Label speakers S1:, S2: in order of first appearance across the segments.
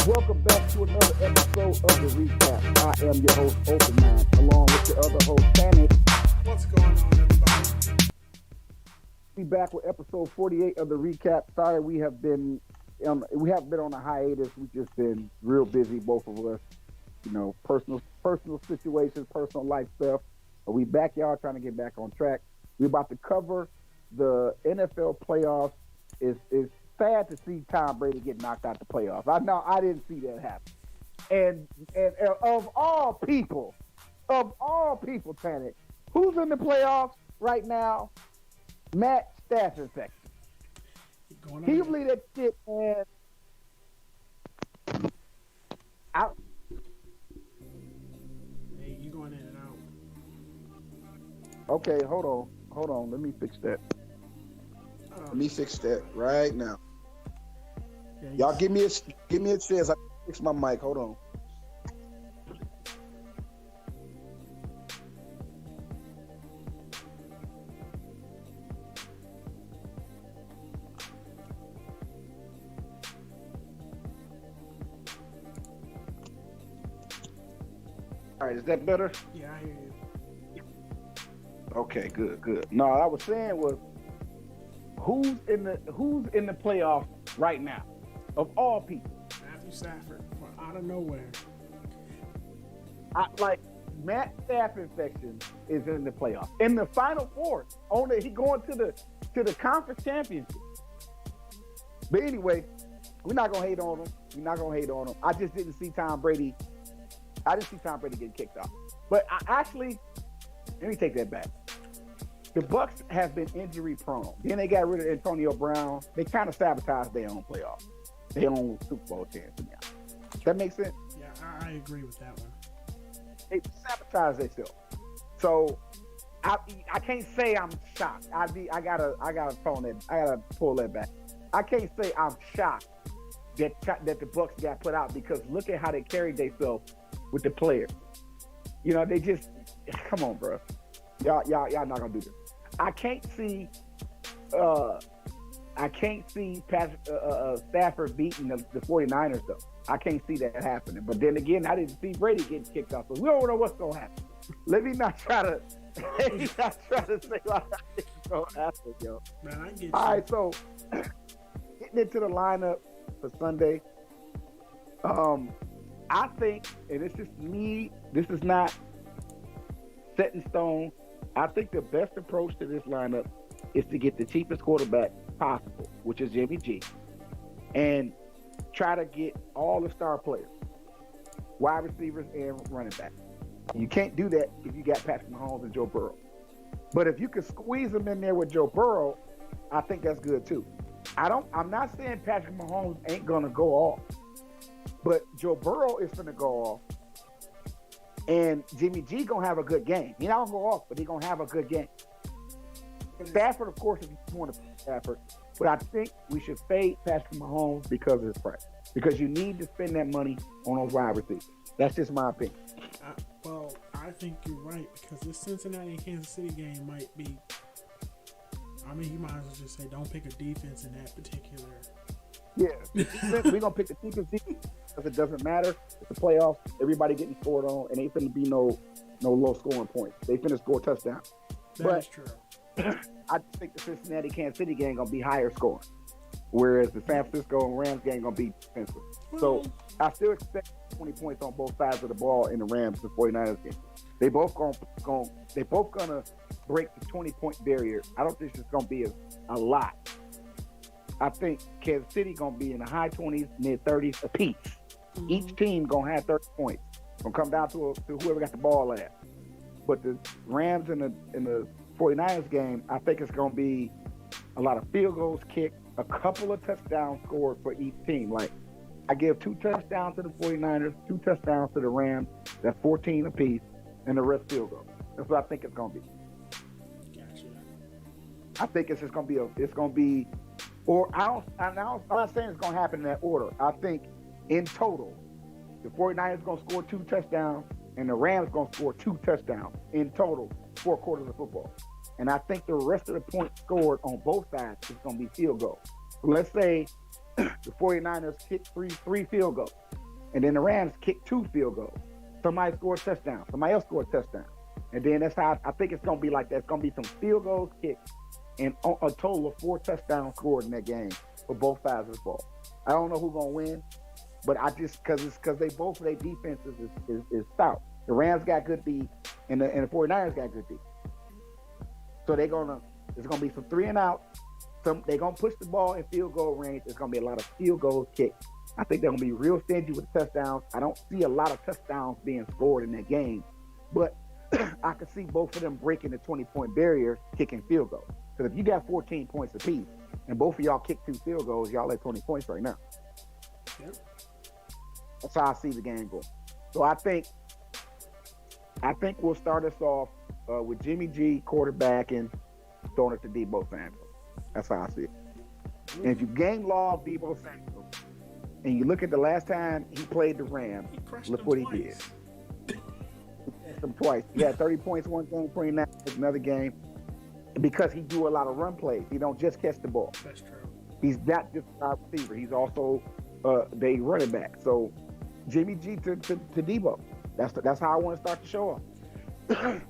S1: Welcome back to another episode of the ReCap. I am your host, Open Man, along with your other host, Tanit.
S2: What's going on, everybody?
S1: We back with episode 48 of the ReCap. Sorry, we have been on a hiatus. We've just been real busy, both of us. You know, personal situations, personal life stuff. But we back, y'all, trying to get back on track. We're about to cover the NFL playoffs. It's sad to see Tom Brady get knocked out the playoffs. I know I didn't see that happen. And of all people, Tanit, who's in the playoffs right now? Matt Stafford infection. Can you believe that shit, man? Out.
S2: Hey, you going in and out.
S1: Okay, hold on. Let me fix that.
S3: Let me fix that right now.
S2: Yeah,
S3: Y'all give me a chance. I fix my mic. Hold on.
S1: All right, is that better?
S2: Yeah, I hear you.
S1: Okay, good. No, I was saying was who's in the playoffs right now, of all people.
S2: Matthew Stafford, out of nowhere.
S1: Matt Stafford infection is in the playoffs. In the Final Four, he going to the conference championship. But anyway, we're not gonna hate on him. I just didn't see Tom Brady. I didn't see Tom Brady getting kicked off. But let me take that back. The Bucs have been injury prone. Then they got rid of Antonio Brown. They kind of sabotaged their own playoffs, their own Super Bowl chance. That makes sense?
S2: Yeah, I agree with that one.
S1: They sabotaged themselves. So I can't say I'm shocked. I gotta pull that back. I can't say I'm shocked that the Bucs got put out, because look at how they carried themselves with the players. You know, they just come on, bro. Y'all not gonna do this. I can't see Stafford beating the 49ers though. I can't see that happening. But then again, I didn't see Brady getting kicked off, so we don't know what's gonna happen. Let me not try to say what I think is gonna happen, yo.
S2: Man, I get you.
S1: All right, so getting into the lineup for Sunday. I think, and it's just me, this is not set in stone. I think the best approach to this lineup is to get the cheapest quarterback possible, which is Jimmy G, and try to get all the star players, wide receivers and running backs. You can't do that if you got Patrick Mahomes and Joe Burrow. But if you can squeeze them in there with Joe Burrow, I think that's good too. I'm not saying Patrick Mahomes ain't gonna go off, but Joe Burrow is gonna go off. And Jimmy G gonna have a good game. He not gonna go off, but he gonna have a good game. Stafford, of course, if you want to put Stafford, but I think we should fade Patrick Mahomes because of his price. Because you need to spend that money on those wide receivers. That's just my opinion.
S2: Well, I think you're right, because this Cincinnati and Kansas City game might be. I mean, you might as well just say don't pick a defense in that particular.
S1: Yeah, we're gonna pick the defense because it doesn't matter. It's the playoffs. Everybody getting scored on, and ain't finna be no low scoring points. They finna score touchdowns.
S2: That's true.
S1: I think the Cincinnati Kansas City game gonna be higher scoring, whereas the San Francisco and Rams game gonna be defensive. So I still expect 20 points on both sides of the ball in the Rams and 49ers game. They both gonna break the 20-point barrier. I don't think it's gonna be a lot. I think Kansas City gonna be in the high 20s, mid 30s apiece. Mm-hmm. Each team gonna have 30 points. Gonna come down to whoever got the ball last. But the Rams in the 49ers game, I think it's gonna be a lot of field goals kicked, a couple of touchdowns scored for each team. Like, I give 2 touchdowns to the 49ers, 2 touchdowns to the Rams. That's 14 apiece, and the rest field goals. That's what I think it's gonna be.
S2: Gotcha.
S1: I think it's gonna be. I'm not saying it's going to happen in that order. I think in total, the 49ers going to score 2 touchdowns and the Rams going to score 2 touchdowns in total, 4 quarters of football. And I think the rest of the points scored on both sides is going to be field goals. So let's say the 49ers hit three field goals. and then the Rams kick 2 field goals. Somebody scored a touchdown. Somebody else scored a touchdown. And then that's how I think it's going to be like that. It's going to be some field goals kicked and a total of 4 touchdowns scored in that game for both sides of the ball. I don't know who's going to win, but I just because they both of their defenses is stout. The Rams got good D, and the 49ers got good D. So there's going to be some 3 and out. They're going to push the ball in field goal range. There's going to be a lot of field goals kicked. I think they're going to be real stingy with touchdowns. I don't see a lot of touchdowns being scored in that game, but I could see both of them breaking the 20-point barrier, kicking field goals. Because if you got 14 points apiece and both of y'all kick 2 field goals, y'all at 20 points right now.
S2: Yep.
S1: That's how I see the game going. So I think we'll start us off with Jimmy G quarterback and throwing it to Deebo Samuel. That's how I see it. And if you game log Deebo Samuel and you look at the last time he played the Rams, look what he did. Him twice. He had 30 points one game, 29 another game. Because he do a lot of run plays. He don't just catch the ball.
S2: That's true.
S1: He's not just a wide receiver. He's also the running back. So Jimmy G to Deebo. That's how I want to start the show off.
S2: Wow.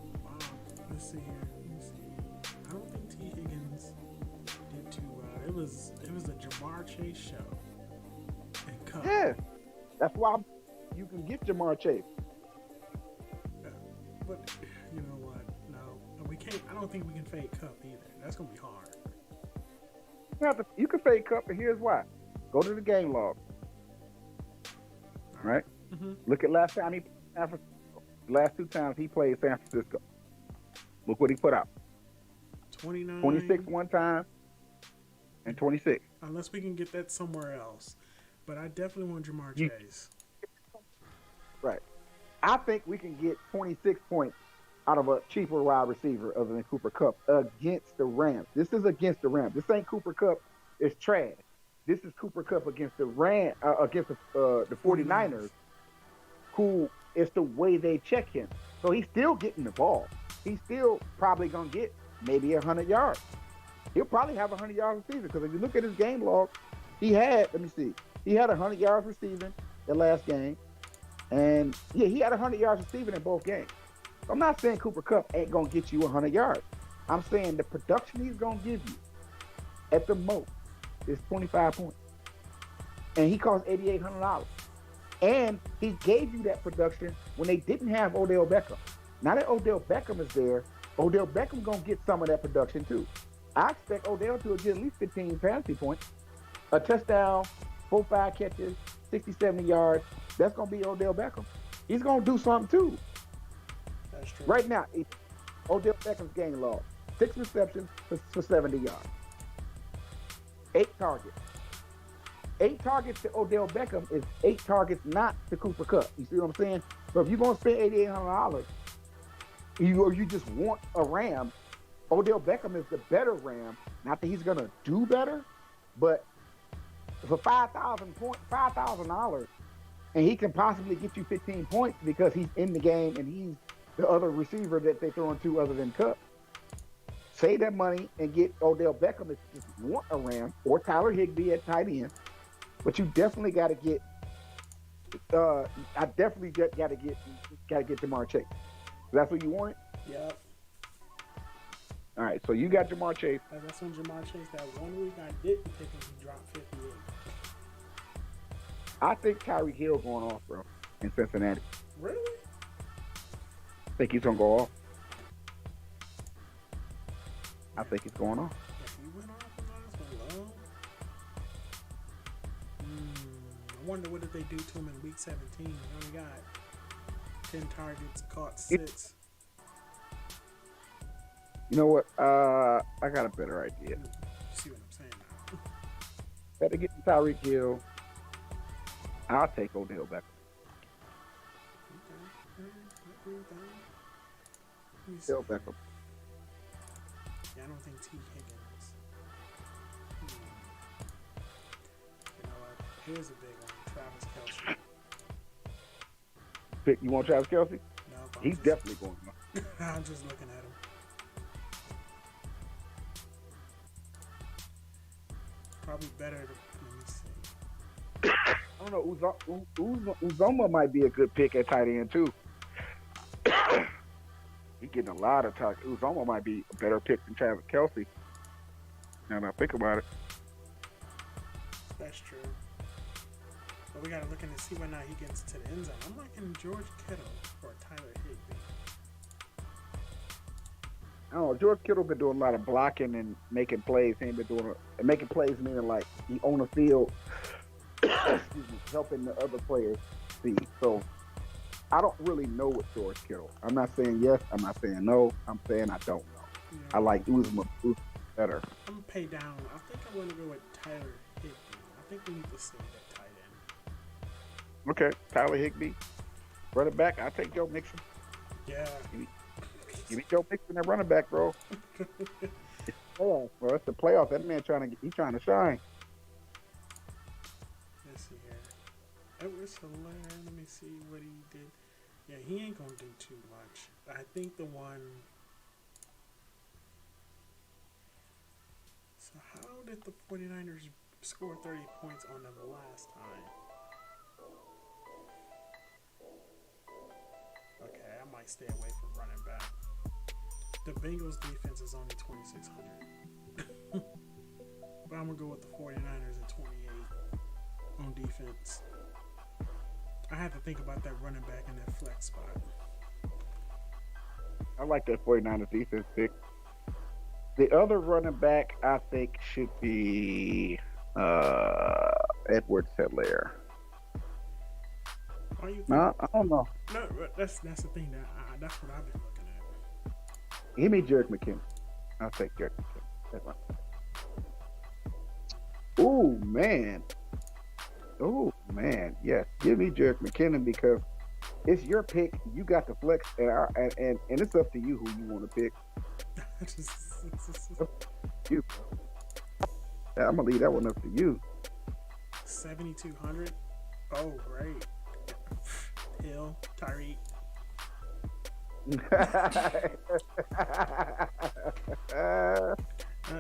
S2: Let's see here. I don't think T. Higgins did too well. It was the Jamar Chase show. And Cup.
S1: Yeah. That's why you can get Jamar Chase.
S2: But you know what? No, we can't. I don't think we can fade Cup either. That's gonna be hard.
S1: You can fade Cup, and here's why. Go to the game log. All right. Mm-hmm. Look at last time he played San Francisco. Last 2 times he played San Francisco. Look what he put out.
S2: 29.
S1: 26 one time, and 26.
S2: Unless we can get that somewhere else. But I definitely want Jamar Chase.
S1: Right. I think we can get 26 points out of a cheaper wide receiver other than Cooper Kupp against the Rams. This is against the Rams. This ain't Cooper Kupp. It's trash. This is Cooper Kupp against the against the 49ers, who is the way they check him. So he's still getting the ball. He's still probably going to get maybe 100 yards. He'll probably have 100 yards receiving because if you look at his game log, he had 100 yards receiving the last game. And, yeah, he had 100 yards receiving in both games. I'm not saying Cooper Kupp ain't going to get you 100 yards. I'm saying the production he's going to give you at the most is 25 points. And he costs $8,800. And he gave you that production when they didn't have Odell Beckham. Now that Odell Beckham is there, Odell Beckham going to get some of that production too. I expect Odell to get at least 15 fantasy points, a touchdown, 4-5 catches, 60, 70 yards. That's going to be Odell Beckham. He's going to do something too.
S2: That's true.
S1: Right now, Odell Beckham's game log, 6 receptions for 70 yards. 8 targets. 8 targets to Odell Beckham is 8 targets not to Cooper Kupp. You see what I'm saying? So if you're going to spend $8,800, you just want a Ram, Odell Beckham is the better Ram. Not that he's going to do better, but for $5,000, and he can possibly get you 15 points because he's in the game and he's the other receiver that they throw into other than Kupp. Save that money and get Odell Beckham if you just want a Ram, or Tyler Higbee at tight end. But you definitely got to get. I definitely got to get Jamar Chase. That's what you want.
S2: Yep.
S1: All right, so you got Jamar Chase.
S2: That's when Jamar Chase, that 1 week I didn't pick him, he dropped 58.
S1: I think Tyreek Hill going off, bro, in Cincinnati.
S2: Really?
S1: I think he's going to go off. I think he's going off.
S2: If he went off the last one, I wonder what did they do to him in week 17. He only got 10 targets, caught 6.
S1: You know what? I got a better idea.
S2: You see what I'm saying now?
S1: Better get Tyreek Hill. I'll take Odell Beckham.
S2: Okay.
S1: Odell Beckham.
S2: Yeah, I don't think T. Higgins. You know what? Here's a big one. Travis Kelce.
S1: You want Travis Kelce?
S2: No,
S1: he's definitely going off.
S2: I'm just looking at him. Probably better to, let me see.
S1: don't know. Uzoma might be a good pick at tight end too. He's getting a lot of talk. Uzoma might be a better pick than Travis Kelsey. Now that I think about it.
S2: That's true. But we gotta look in to see whether or not he gets to the end zone. I'm liking George Kittle or Tyler Higbee.
S1: I don't know. George Kittle been doing a lot of blocking and making plays. He ain't been doing making plays, meaning like he on the field, helping the other players see. So I don't really know with George Kittle. I'm not saying yes. I'm not saying no. I'm saying I don't know.
S2: Yeah.
S1: I like Uzma better.
S2: I'm gonna pay down. I think I'm gonna go with Tyler Higbee. I think we need to save that tight end.
S1: Okay, Tyler Higbee, running back. I'll take Joe Mixon.
S2: Yeah.
S1: Give me Joe Mixon at running back, bro. It's playoffs, bro. It's the playoffs. That man trying to shine.
S2: Let's see here. Edwards Hilaire. Let me see what he did. Yeah, he ain't gonna do too much. I think the one. So how did the 49ers score 30 points on them last time? Okay, I might stay away from running back. The Bengals defense is only 2,600. But I'm going to go with the 49ers at 28 on defense. I had to think about that running back in that flex spot.
S1: I like that 49ers defense pick. The other running back I think should be Edwards Hilaire. No, I don't know.
S2: No, that's the thing that's what I've been looking at.
S1: Give me Jerick McKinnon. I'll take Jerick McKinnon. Oh man, yes. Give me Jerick McKinnon because it's your pick. You got the flex, and it's up to you who you want to pick. You. I'm gonna leave that one up to you.
S2: 7,200. Oh, great. Hill, Tyreek.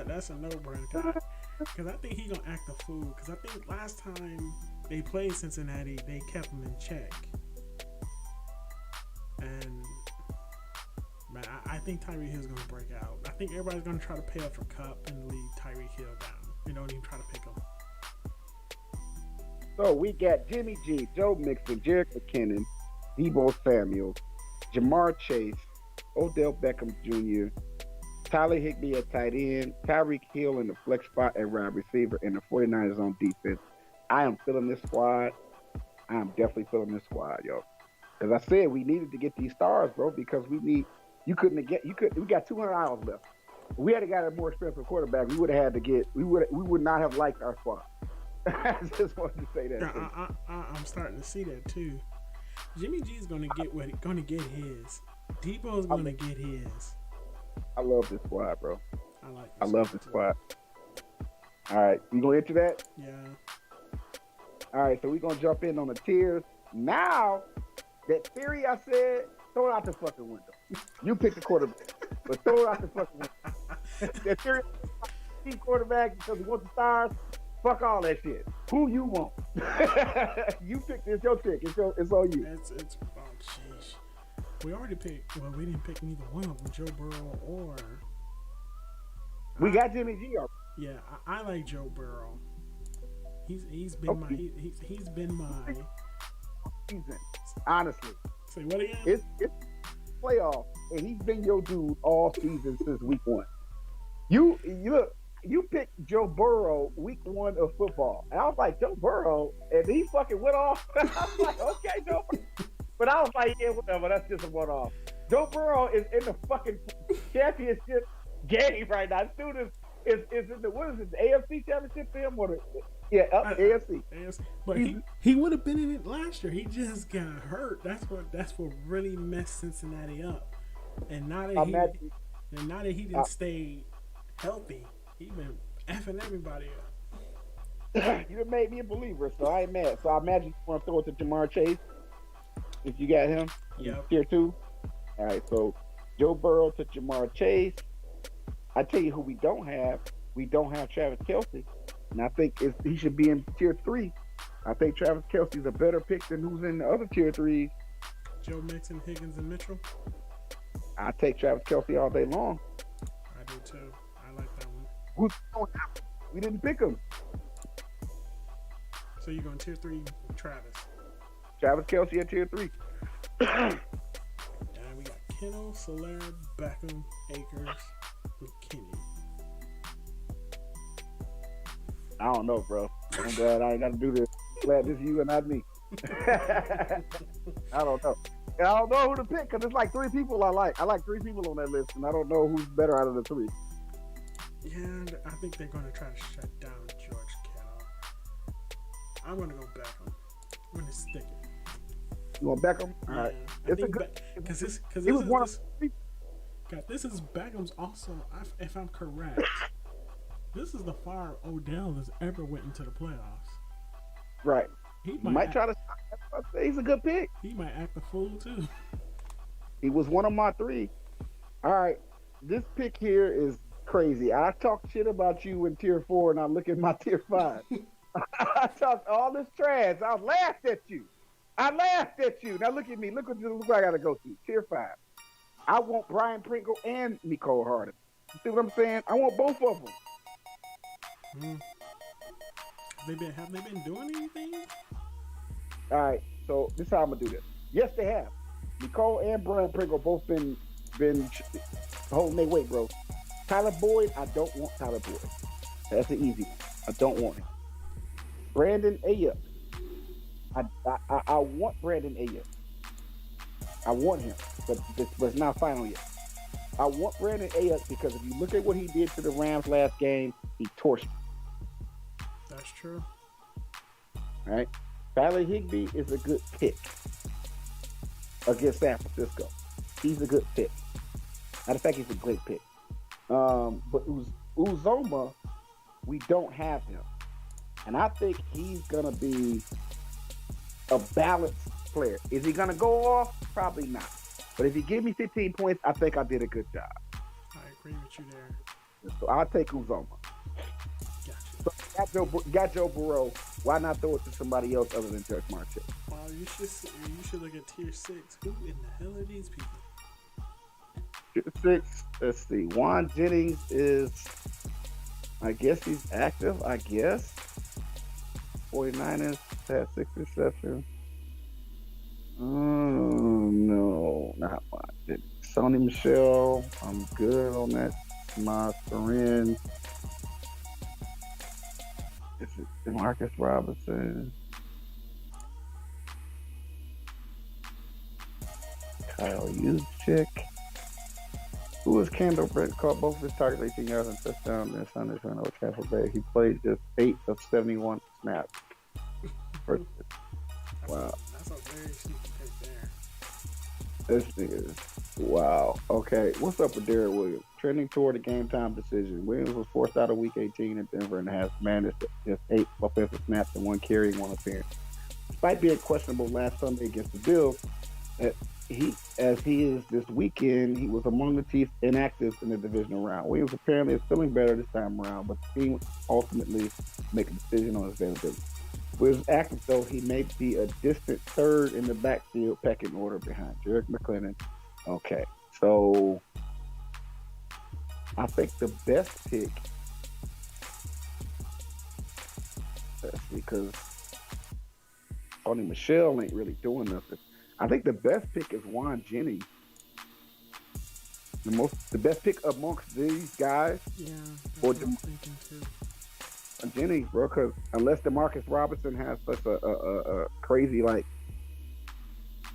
S2: That's a no-brainer. Because I think he's going to act a fool. Because I think last time they played Cincinnati, they kept him in check. And, man, I think Tyreek Hill's going to break out. I think everybody's going to try to pay up for Cup and leave Tyreek Hill down. They don't even try to pick him.
S1: So we got Jimmy G, Joe Mixon, Jerick McKinnon, Deebo Samuel, Jamar Chase, Odell Beckham Jr., Tyler Higbee at tight end, Tyreek Hill in the flex spot at wide receiver, and the 49ers on defense. I am feeling this squad. I am definitely feeling this squad, yo. As I said, we needed to get these stars, bro, because we got $200 left. If we had got a more expensive quarterback, we would have had to get. We would not have liked our squad. I just wanted to say that.
S2: Yeah, I'm starting to see that too. Jimmy G's gonna get his. Debo's gonna get his.
S1: I love this squad, bro.
S2: I
S1: love this squad. All right, you gonna enter that?
S2: Yeah.
S1: All right, so we're gonna jump in on the tiers. Now, that theory I said, throw it out the fucking window. You pick the quarterback, but throw it out the fucking window. That theory, team quarterback because we want the stars. Fuck all that shit. Who you want? You pick. It's your pick. It's on you.
S2: It's oh jeez. We already picked. Well, we didn't pick neither one of them, Joe Burrow or.
S1: We got Jimmy G already.
S2: Yeah, I like Joe Burrow. He's been my
S1: season. Honestly.
S2: Say what again?
S1: It's playoff, and he's been your dude all season since week 1. You look. You picked Joe Burrow week 1 of football. And I was like, Joe Burrow? And he fucking went off. I was like, okay, Joe Burrow. But I was like, yeah, whatever. That's just a one-off. Joe Burrow is in the fucking championship game right now. This dude is in the, what is it, the AFC championship for him? AFC.
S2: But he would have been in it last year. He just got hurt. That's what really messed Cincinnati up. And now that he didn't stay healthy, he been effing everybody up.
S1: You done made me a believer, so I ain't mad. So I imagine you want to throw it to Jamar Chase if you got him.
S2: Yeah.
S1: Tier 2. All right, so Joe Burrow to Jamar Chase. I tell you who we don't have. We don't have Travis Kelce, and I think he should be in tier 3. I think Travis Kelce's a better pick than who's in the other tier threes.
S2: Joe Mixon, Higgins, and Mitchell.
S1: I take Travis Kelce all day long.
S2: I do too. I like that one.
S1: We didn't pick him.
S2: So you're going tier 3, Travis.
S1: Travis Kelce at tier 3.
S2: And we got Kittle, Soler, Beckham, Akers, McKinney.
S1: I don't know, bro. I'm glad I ain't got to do this. Glad this you and not me. I don't know. I don't know who to pick because it's like 3 people I like. I like 3 people on that list, and I don't know who's better out of the 3.
S2: Yeah, and I think they're going to try to shut down George Kittle. I'm going to go Beckham. I'm going to stick it.
S1: You want Beckham? All right.
S2: It's a good because this is Beckham's also. If I'm correct, this is the far Odell has ever went into the playoffs.
S1: Right.
S2: He
S1: might try to. He's a good pick.
S2: He might act a fool too.
S1: He was one of my 3. All right. This pick here is crazy. I talked shit about you in tier 4, and I look at my tier 5. I talked all this trash. I laughed at you. Now look at me. Look what I got to go through. Tier 5. I want Brian Pringle and Nicole Harden. You see what I'm saying? I want both of them.
S2: Have they been doing anything?
S1: All right. So this is how I'm gonna do this. Yes, they have. Nicole and Brian Pringle both been holding their weight, bro. Tyler Boyd, I don't want Tyler Boyd. That's an easy one. I don't want him. Brandon Ayuk. I want Brandon Ayuk. I want him, but it's not final yet. I want Brandon Ayuk because if you look at what he did to the Rams last game, he torched.
S2: That's true.
S1: All right. Tyler Higbee is a good pick against San Francisco. He's a good pick. Matter of fact, he's a great pick. But Uzoma, we don't have him. And I think he's going to be a balanced player. Is he going to go off? Probably not. But if he give me 15 points, I think I did a good job.
S2: I agree with you there.
S1: So I'll take Uzoma.
S2: Gotcha.
S1: So got Joe Burrow. Why not throw it to somebody else other than Judge Marshall?
S2: Well, you should look at tier 6. Who in the hell are these people?
S1: Tier 6. Let's see. Juan Jennings is, I guess he's active. 49ers had 6 receptions. No, not Juan Jennings. Sony Michel. I'm good on that. My friend. Is it Demarcus Robinson? Kyle Juszczyk. Who is Kendall Brett? Caught both of his targets, 18 yards and touchdown this Sunday for over Tampa Bay. He played just 8 of 71 snaps. Wow.
S2: That's a very sneaky pick there.
S1: This nigga is wow. Okay, what's up with Derek Williams? Trending toward a game time decision. Williams was forced out of Week 18 in Denver and has managed just 8 offensive snaps and 1 carry and 1 appearance. Despite being questionable last Sunday against the Bills, he is this weekend, he was among the Chiefs' inactives in the divisional round. Williams apparently is feeling better this time around, but the team ultimately make a decision on his availability. With his active, though, he may be a distant 3rd in the backfield pecking order behind Jerick McClellan. Okay, so I think the best pick, because Tony Michelle ain't really doing nothing. I think the best pick is Juan Jennings. The best pick amongst these guys.
S2: Yeah, that's what I'm thinking too.
S1: Jennings, bro, because unless Demarcus Robinson has such a crazy, like,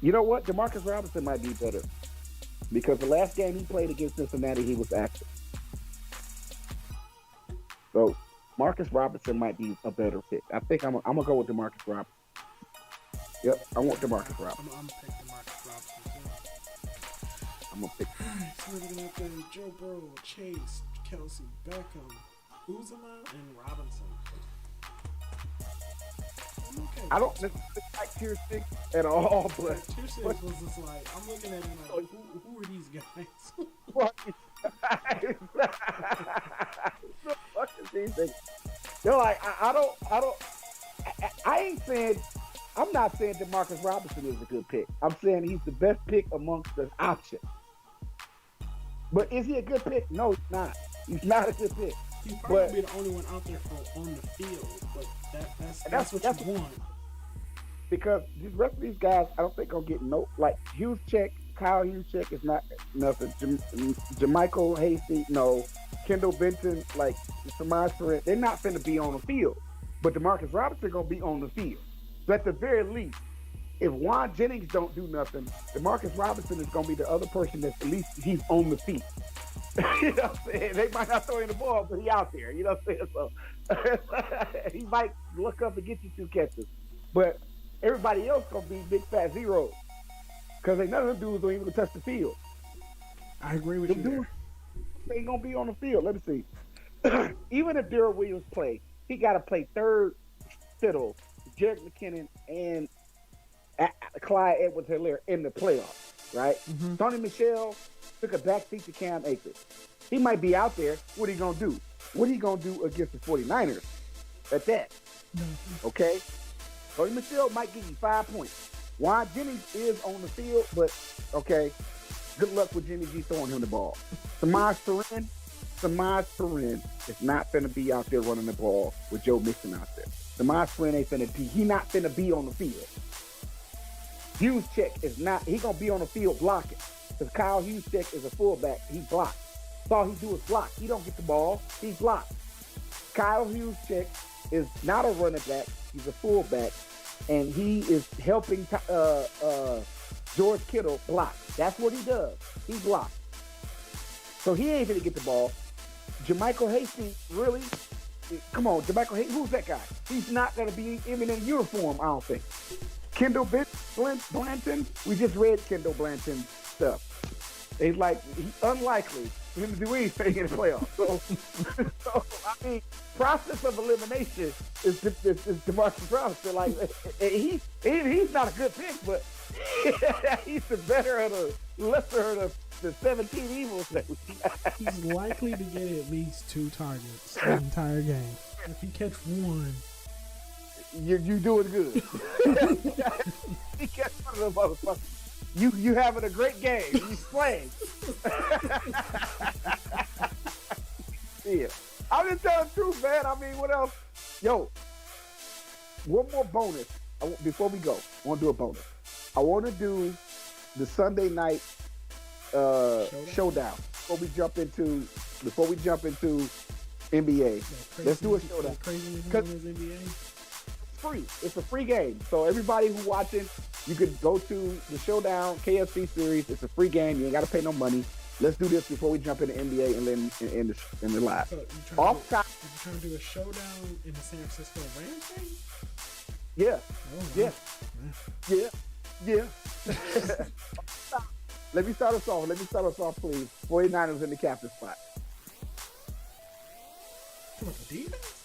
S1: you know what? Demarcus Robinson might be better because the last game he played against Cincinnati, he was active. So Marcus Robinson might be a better pick. I think I'm gonna go with Demarcus Robinson. Yep, I want Demarcus Robinson.
S2: I'm gonna pick Demarcus Robinson too.
S1: I'm gonna pick.
S2: Alright, so we're looking at the Joe Burrow, Chase, Kelsey, Beckham, Uzoma, and Robinson. I'm okay.
S1: I don't like tier 6 at all, but
S2: tier 6 was just like, I'm looking at it like, who are these guys?
S1: What the fuck is these things? They're like, I don't. I ain't saying. I'm not saying Demarcus Robinson is a good pick. I'm saying he's the best pick amongst the options. But is he a good pick? No, he's not. He's not a good pick.
S2: He's probably be the only one out there for on the field, but that's what you want.
S1: Because the rest of these guys, I don't think gonna get no like Kyle Juszczyk is not nothing. Jermichael Hasty, no. Kendall Benton, like Samaj Surratt, they're not finna be on the field. But Demarcus Robinson gonna be on the field. So at the very least, if Juan Jennings don't do nothing, Demarcus Robinson is gonna be the other person that's at least he's on the field. You know what I'm saying? They might not throw in the ball, but he out there. You know what I'm saying? So he might look up and get you 2 catches. But everybody else gonna be big fat zeros. Because none of them dudes don't even gonna touch the field.
S2: I agree with you there.
S1: They ain't gonna be on the field. Let me see. Even if Darrell Williams play, he gotta play third fiddle, Jerick McKinnon and Clyde Edwards-Helaire in the playoffs, right? Mm-hmm. Tony Michel took a backseat to Cam Akers. He might be out there. What are you gonna do? What are you gonna do against the 49ers? At that. Mm-hmm. Okay? Tony Michel might give you 5 points. Juan Jennings is on the field, but okay. Good luck with Jimmy G throwing him the ball. Samaj Surratt is not finna be out there running the ball with Joe Mixon out there. Samaj Surratt ain't finna be. He not finna be on the field. Juszczyk is not. He gonna be on the field blocking. Because Kyle Juszczyk is a fullback. He blocks. That's all he do is block. He don't get the ball. He blocks. Kyle Juszczyk is not a running back. He's a fullback. And he is helping George Kittle block. That's what he does. He blocks. So he ain't gonna get the ball. Jermichael Hasty, really? Come on, Jermichael Hasty, who's that guy? He's not gonna be even in uniform, I don't think. Kendall Blanton, we just read Kendall Blanton's stuff. He's unlikely for him to do anything in the playoffs. So I mean, process of elimination is Demarcus Robinson. Like he's not a good pick, but he's the better of the lesser of the 17 evils that we got.
S2: He's likely to get at least 2 targets the entire game. If he catch one,
S1: you doing good. He catch one of the motherfuckers. You having a great game. He's playing. Yeah. I'm just telling the truth, man. I mean, what else? Yo, one more bonus. Before we go, I want to do a bonus. I want to do the Sunday night showdown before we jump into NBA. Let's do a showdown. It's free. It's a free game. So everybody who watching, you could go to the Showdown KFC series. It's a free game. You ain't got to pay no money. Let's do this before we jump into NBA and then in the live.
S2: So you trying to do a showdown in the San Francisco Rams game?
S1: Yeah.
S2: Oh,
S1: yeah. Yeah. Let me start us off, please. 49ers in the captain spot.
S2: What, the defense?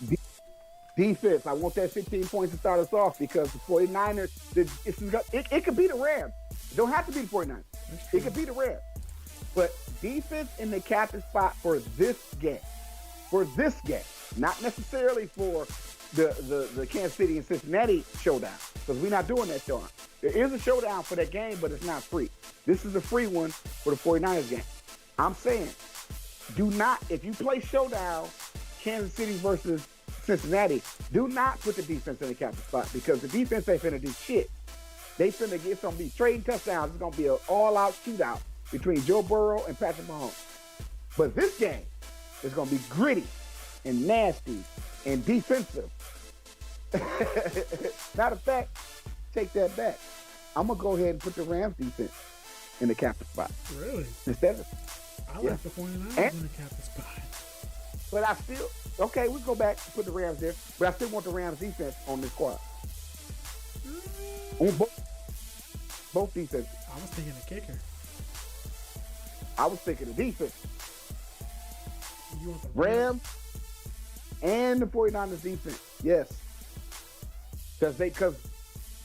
S1: Defense. I want that 15 points to start us off because the 49ers, it could be the Rams. It don't have to be the 49ers. It could be the Rams. But defense in the captain spot for this game. Not necessarily for the Kansas City and Cincinnati showdown, because we're not doing that showdown. There is a showdown for that game, but it's not free. This is a free one for the 49ers game. I'm saying, do not, if you play showdown, Kansas City versus Cincinnati, do not put the defense in the captain spot because the defense ain't finna do shit. It's gonna be trading touchdowns. It's gonna be an all-out shootout between Joe Burrow and Patrick Mahomes. But this game is gonna be gritty and nasty and defensive. Matter of fact, take that back. I'm gonna go ahead and put the Rams defense in the captain spot.
S2: Really?
S1: Instead of,
S2: I like the 49ers in the captain spot.
S1: But I still, okay, we go back and put the Rams there, but I still want the Rams defense on this squad. On both defenses.
S2: I was thinking the kicker.
S1: I was thinking the defense.
S2: You want the
S1: Rams and the 49ers defense, yes. Because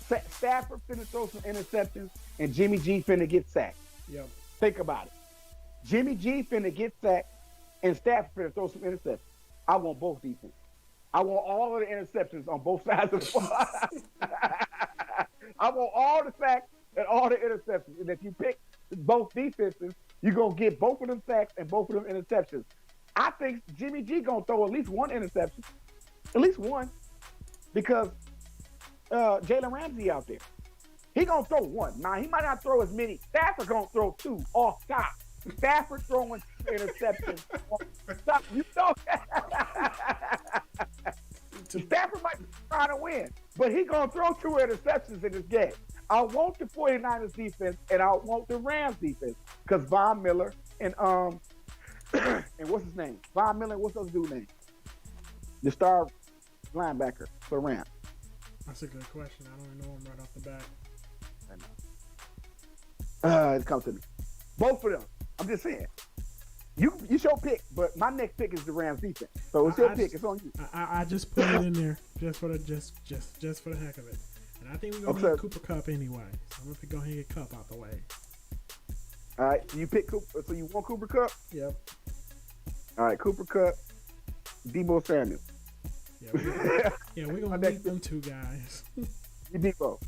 S1: Stafford finna throw some interceptions and Jimmy G finna get sacked.
S2: Yep.
S1: Think about it. Jimmy G finna get sacked and Stafford finna throw some interceptions. I want both defense. I want all of the interceptions on both sides of the ball. I want all the sacks and all the interceptions. And if you pick both defenses, you're going to get both of them sacks and both of them interceptions. I think Jimmy G going to throw at least one interception. At least one. Because Jalen Ramsey out there. He going to throw one. Now, he might not throw as many. Stafford going to throw two off top. Stafford throwing interceptions off top. You know Stafford might be trying to win, but he going to throw two interceptions in this game. I want the 49ers defense, and I want the Rams defense, because Von Miller and and what's his name? Von Miller, what's those dude's name? The star linebacker for the Rams.
S2: That's a good question. I don't even know him right off the bat.
S1: It comes to me. Both of them. I'm just saying. You your pick, but my next pick is the Rams defense. So it's your pick. It's on you.
S2: I just put it in there just for the heck of it. And I think we're gonna get Cooper Kupp anyway. So I'm gonna go ahead and get Kupp out the way.
S1: All right, you pick Cooper. So you want Cooper Kupp?
S2: Yep.
S1: All right, Cooper Kupp, Deebo Samuel.
S2: Yeah, we're gonna beat them two guys.
S1: Deebo.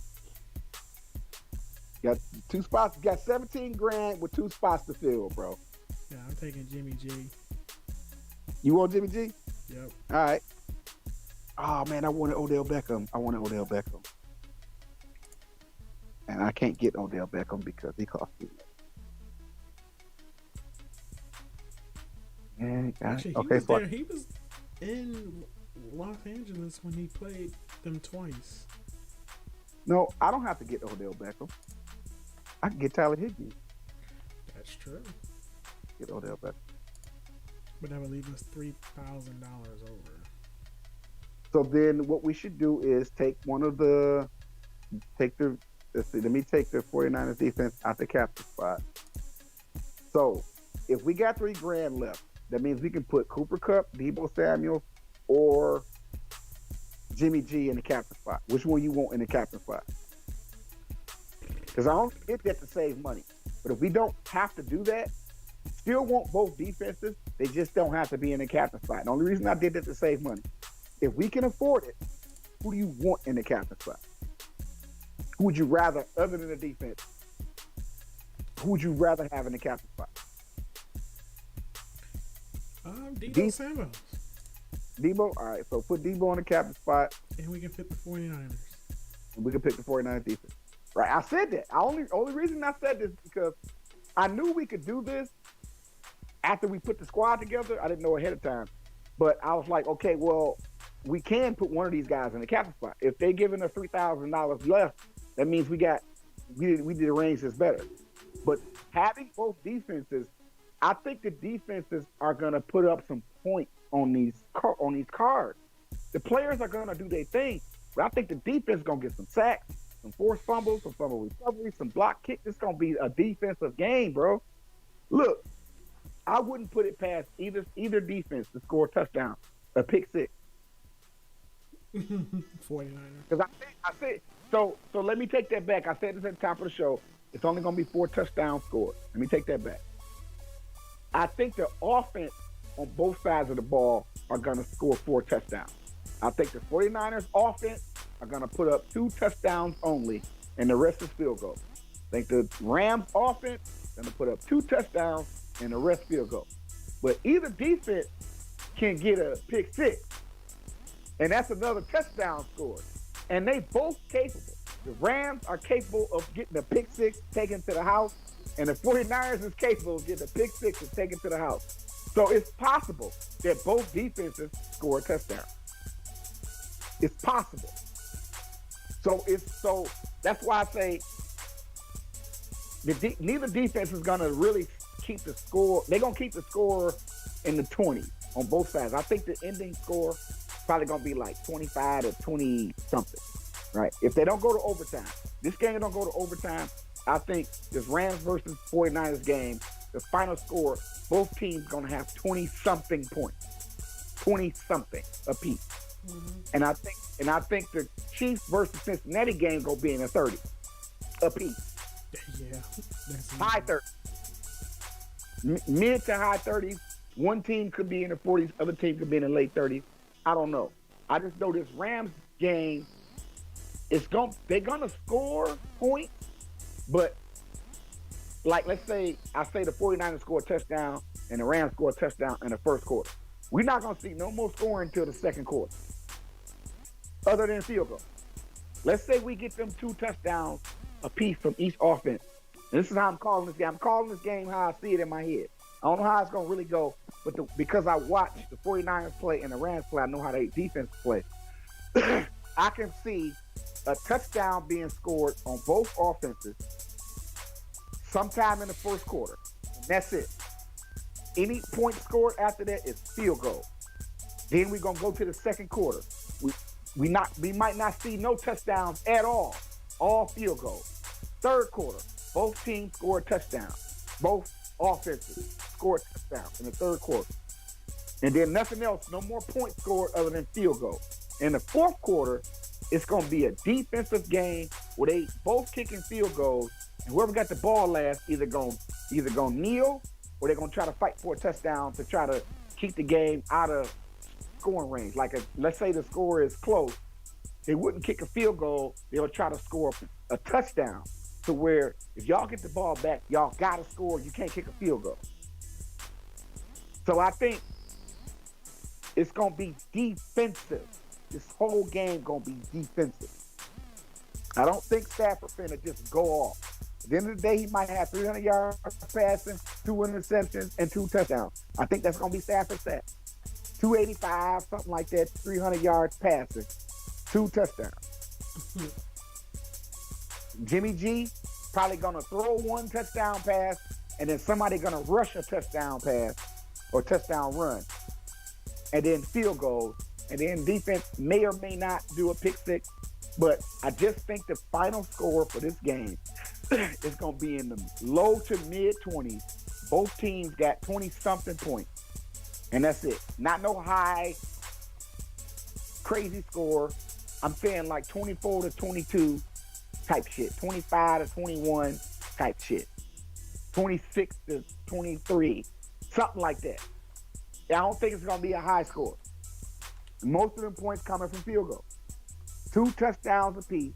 S1: Got 2 spots. Got $17,000 with 2 spots to fill, bro.
S2: Yeah, I'm taking Jimmy G.
S1: You want Jimmy G?
S2: Yep.
S1: All right. Oh man, I wanted Odell Beckham. And I can't get Odell Beckham because he cost me. Yeah,
S2: actually, he was in Los Angeles when he played them twice.
S1: No, I don't have to get Odell Beckham. I can get Tyler Higbee.
S2: That's true.
S1: Get Odell Beckham.
S2: But that would leave us $3,000 over.
S1: So then what we should do is let me take the 49ers defense out the captain spot. So if we got $3,000 left, that means we can put Cooper Kupp, Deebo Samuel, or Jimmy G in the captain spot. Which one you want in the captain spot? Because I don't get that to save money. But if we don't have to do that, still want both defenses, they just don't have to be in the captain spot. The only reason I did that to save money. If we can afford it, who do you want in the captain spot? Who would you rather, other than the defense, who would you rather have in the captain spot?
S2: Deebo Samuel.
S1: Deebo? All right, so put Deebo in the captain spot.
S2: And we can fit the 49ers.
S1: And we can pick the 49ers defense. Right, I said that. Only reason I said this is because I knew we could do this after we put the squad together. I didn't know ahead of time. But I was like, okay, well, we can put one of these guys in the captain spot. If they're giving us $3,000 left, that means we did arrange this better. But having both defenses, I think the defenses are going to put up some points on these cards. The players are going to do their thing, but I think the defense is going to get some sacks, some forced fumbles, some fumble recovery, some block kicks. It's going to be a defensive game, bro. Look, I wouldn't put it past either defense to score a touchdown, a pick six.
S2: 49ers.
S1: Because I said so let me take that back. I said this at the top of the show. It's only going to be 4 touchdowns scored. Let me take that back. I think the offense on both sides of the ball are going to score 4 touchdowns. I think the 49ers offense are going to put up 2 touchdowns only, and the rest is field goal. I think the Rams offense is going to put up 2 touchdowns, and the rest field goal. But either defense can get a pick six, and that's another touchdown score. And they both capable. The Rams are capable of getting a pick six taken to the house, and the 49ers is capable of getting a pick six and taken to the house. So it's possible that both defenses score a touchdown. It's possible. So that's why I say neither defense is gonna really keep the score. They're gonna keep the score in the 20s on both sides. I think the ending score probably gonna be like 25 to 20 something, right? If they don't go to overtime, this game don't go to overtime. I think this Rams versus 49ers game, the final score, both teams gonna have 20 something points, 20 something apiece. Mm-hmm. And I think the Chiefs versus Cincinnati game gonna be in the 30 apiece.
S2: Yeah,
S1: high 30, mid to high 30s. One team could be in the 40s, other team could be in the late 30s. I don't know, I just know this Rams game they're gonna score points, but like let's say the 49ers score a touchdown and the Rams score a touchdown in the first quarter. We're not gonna see no more scoring until the second quarter, other than field goal. Let's say we get them 2 touchdowns apiece from each offense. And this is how I'm calling this game. I'm calling this game how I see it in my head. I don't know how it's going to really go, but because I watched the 49ers play and the Rams play, I know how they defense play. I can see a touchdown being scored on both offenses sometime in the first quarter. And that's it. Any point scored after that is field goal. Then we're going to go to the second quarter. We might not see no touchdowns at all field goals. Third quarter, both teams score a touchdown. Both offenses score a touchdown in the third quarter. And then nothing else, no more points scored other than field goal. In the fourth quarter, it's going to be a defensive game where they both kicking field goals, and whoever got the ball last either going to kneel or they're going to try to fight for a touchdown to try to keep the game out of scoring range. Like, let's say the score is close, they wouldn't kick a field goal. They'll try to score a touchdown to where if y'all get the ball back, y'all got to score. You can't kick a field goal. So I think it's going to be defensive. This whole game going to be defensive. I don't think Stafford finna just go off. At the end of the day, he might have 300 yards passing, 2 interceptions, and 2 touchdowns. I think that's going to be Stafford's stat. 285, something like that, 300 yards passing, 2 touchdowns. Jimmy G probably going to throw 1 touchdown pass, and then somebody going to rush a touchdown pass or touchdown run, and then field goals, and then defense may or may not do a pick six. But I just think the final score for this game is going to be in the low to mid 20s. Both teams got 20-something points. And that's it. Not no high, crazy score. I'm saying like 24 to 22 type shit. 25 to 21 type shit. 26 to 23. Something like that. I don't think it's going to be a high score. Most of them points coming from field goal. 2 touchdowns apiece.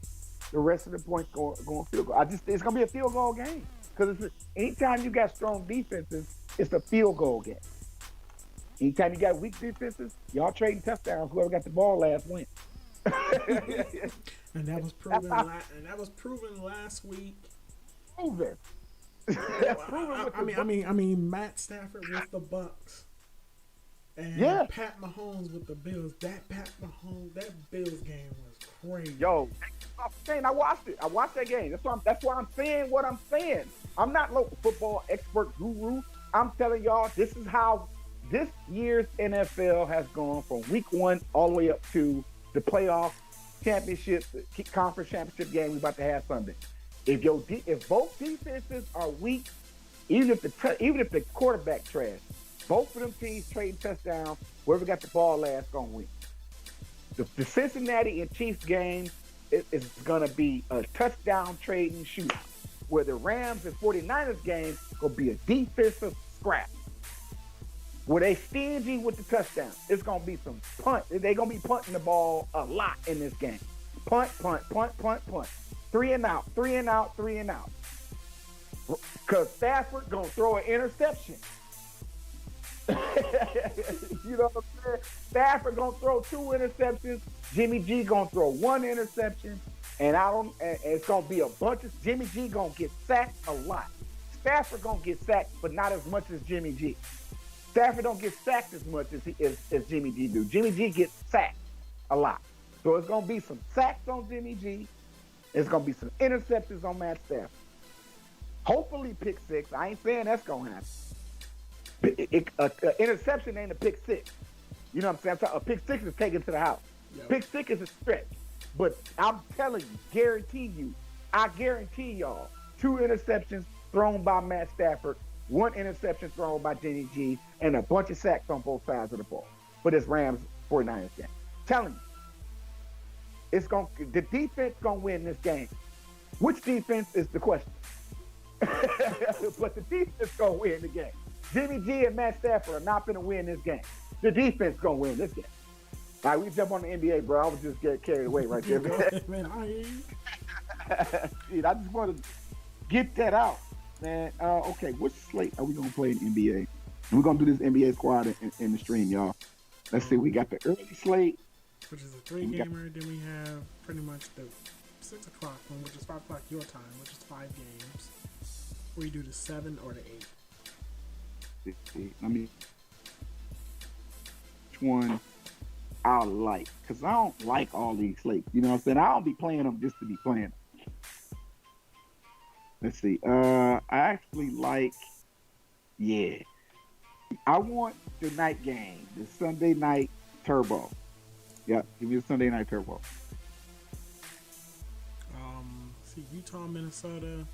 S1: The rest of the points going field goal. It's going to be a field goal game. Because anytime you got strong defenses, it's a field goal game. Anytime you got weak defenses, y'all trading touchdowns. Whoever got the ball last wins.
S2: And that was proven. That was proven last week.
S1: Proven.
S2: I mean, Matt Stafford with the Bucks, and Pat Mahomes with the Bills. That Bills game was crazy.
S1: Yo, I'm saying I watched it. I watched that game. That's why I'm saying what I'm saying. I'm not no football expert guru. I'm telling y'all this is how this year's NFL has gone from week 1 all the way up to the playoff championship, conference championship game we about to have Sunday. If both defenses are weak, even if the quarterback trash, both of them teams trading touchdowns, whoever got the ball last gonna win. The Cincinnati and Chiefs game is gonna be a touchdown trading shoot, where the Rams and 49ers game gonna be a defensive scrap. Where they stingy with the touchdown. It's going to be some punt. They're going to be punting the ball a lot in this game. Punt, punt, punt, punt, punt. 3 and out, 3 and out, 3 and out. Because Stafford going to throw an interception. You know what I'm saying? Stafford going to throw 2 interceptions. Jimmy G going to throw 1 interception. And it's going to be a bunch of... Jimmy G going to get sacked a lot. Stafford going to get sacked, but not as much as Jimmy G. Stafford don't get sacked as much as Jimmy G do. Jimmy G gets sacked a lot. So it's going to be some sacks on Jimmy G. It's going to be some interceptions on Matt Stafford. Hopefully pick six. I ain't saying that's going to happen. An interception ain't a pick six. You know what I'm saying? A pick six is taken to the house. Yep. Pick six is a stretch. But I'm telling you, I guarantee y'all, 2 interceptions thrown by Matt Stafford, 1 interception thrown by Jimmy G, and a bunch of sacks on both sides of the ball for this Rams 49ers game. Telling you, the defense gonna win this game. Which defense is the question? But the defense gonna win the game. Jimmy G and Matt Stafford are not gonna win this game. The defense gonna win this game. All right, we jump on the NBA, bro. I was just getting carried away right there.
S2: Man, I hear you.
S1: Dude, I just wanted to get that out, man. Okay, what slate are we gonna play in NBA? And we're gonna do this NBA squad in the stream, y'all. Let's see. We got the early slate,
S2: which is a 3-gamer. Then we have pretty much the 6 o'clock one, which is 5 o'clock your time, which is 5 games. We do the 7 or the 8.
S1: I mean, which one I like? Because I don't like all these slates. You know what I'm saying? I don't be playing them just to be playing them. Let's see. I actually like, I want the night game, the Sunday night turbo. Yeah, give me the Sunday night turbo.
S2: See, Utah, Minnesota.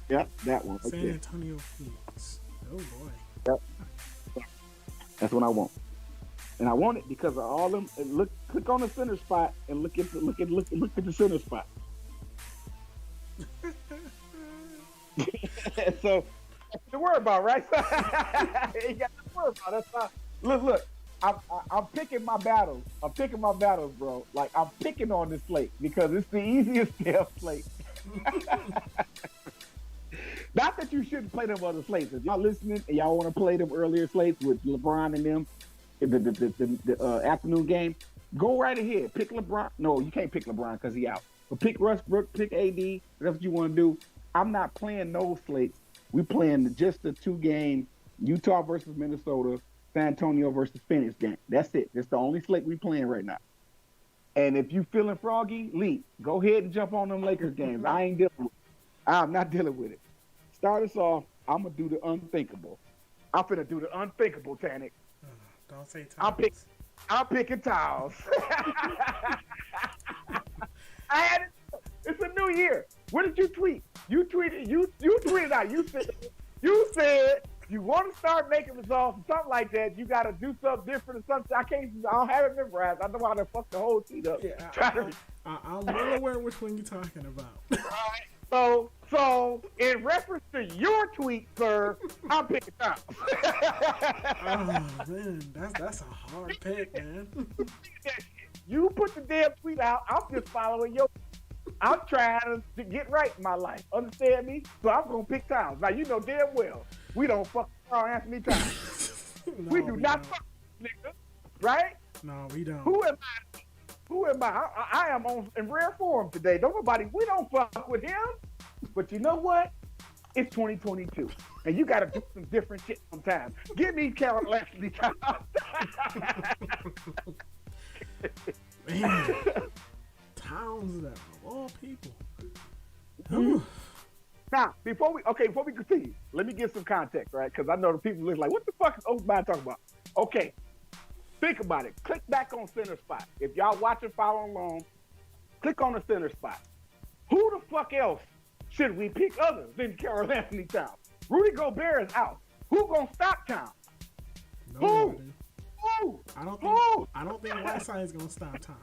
S1: Yep, that one.
S2: San Antonio, Phoenix. Oh boy.
S1: Yep. That's what I want. And I want it because of all them. Click on the center spot and look at the center spot. So to worry about, right? You got to worry about. That's how. Look. I'm picking my battles. Bro. Like I'm picking on this slate because it's the easiest damn slate. Not that you shouldn't play them other slates. If y'all listening and y'all want to play them earlier slates with LeBron and them, the afternoon game, go right ahead. Pick LeBron. No, you can't pick LeBron because he out. But pick Westbrook, pick AD. That's what you want to do. I'm not playing those slates. We playing just the 2-game Utah versus Minnesota, San Antonio versus Phoenix game. That's it. That's the only slate we playing right now. And if you feeling froggy, Lee, go ahead and jump on them Lakers games. I'm not dealing with it. Start us off. I'm going to do the unthinkable. I'm finna do the unthinkable, Tannic.
S2: Don't say towels.
S1: I'm picking towels. It's a new year. What did you tweet? You tweeted out. You said you want to start making results or something like that. You got to do something different or something. I don't have it memorized. I know how to fuck the whole tweet up.
S2: Yeah, I'm well aware which one you're talking about.
S1: Right. So in reference to your tweet, sir, I'm picking towels.
S2: Oh man, that's a hard pick, man.
S1: You put the damn tweet out. I'm just following your. I'm trying to get right in my life. Understand me? So I'm gonna pick towels. Now you know damn well we don't fuck Carl Anthony Towns.
S2: No,
S1: we do not fuck nigga, right?
S2: No, we don't.
S1: Who am I? I am in rare form today. We don't fuck with him. But you know what? It's 2022, and you got to do some different shit sometimes. Give me Kelvin Anthony Towns.
S2: Man, Towns, that of all people.
S1: Now, before we continue, let me give some context, right? Because I know the people look like, what the fuck is Osman talking about? Okay, think about it. Click back on center spot. If y'all watching, following along, click on the center spot. Who the fuck else should we pick other than Carl Anthony Towns? Rudy Gobert is out. Who gonna stop Towns?
S2: Nobody.
S1: Who?
S2: I don't think Whiteside is gonna stop Towns.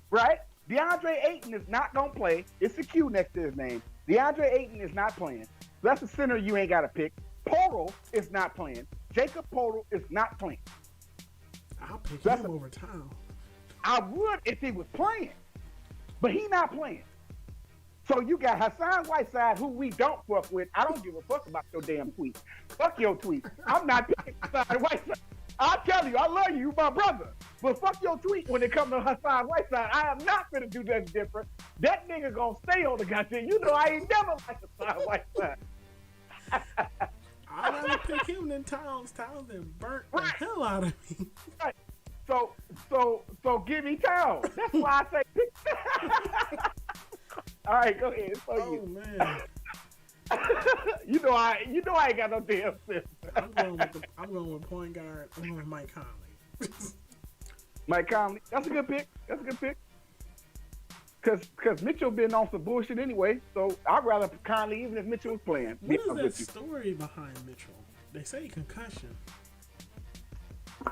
S1: Right? DeAndre Ayton is not gonna play. It's a Q next to his name. DeAndre Ayton is not playing. That's a center you ain't gotta pick. Portal is not playing. Jacob Portal is not playing.
S2: I'll pick him over Towns.
S1: I would if he was playing, but he not playing. So you got Hassan Whiteside, who we don't fuck with. I don't give a fuck about your damn tweet. Fuck your tweet. I'm not picking Hassan Whiteside. I'll tell you, I love you, you my brother. But fuck your tweet when it comes to Hassan Whiteside. I am not gonna do nothing different. That nigga gonna stay on the goddamn. You know I ain't never liked Hassan Whiteside.
S2: I'd rather pick him than Towns. Towns then burnt the hell out of me.
S1: Right. So give me Towns. That's why I say pick. All right, go ahead.
S2: Oh man.
S1: You know I ain't got no damn sense.
S2: I'm going with point guard. I'm going with Mike Conley.
S1: Mike Conley. That's a good pick. Because Mitchell been on some bullshit anyway, so I'd rather Conley even if Mitchell was playing.
S2: What is that story behind Mitchell? They say concussion.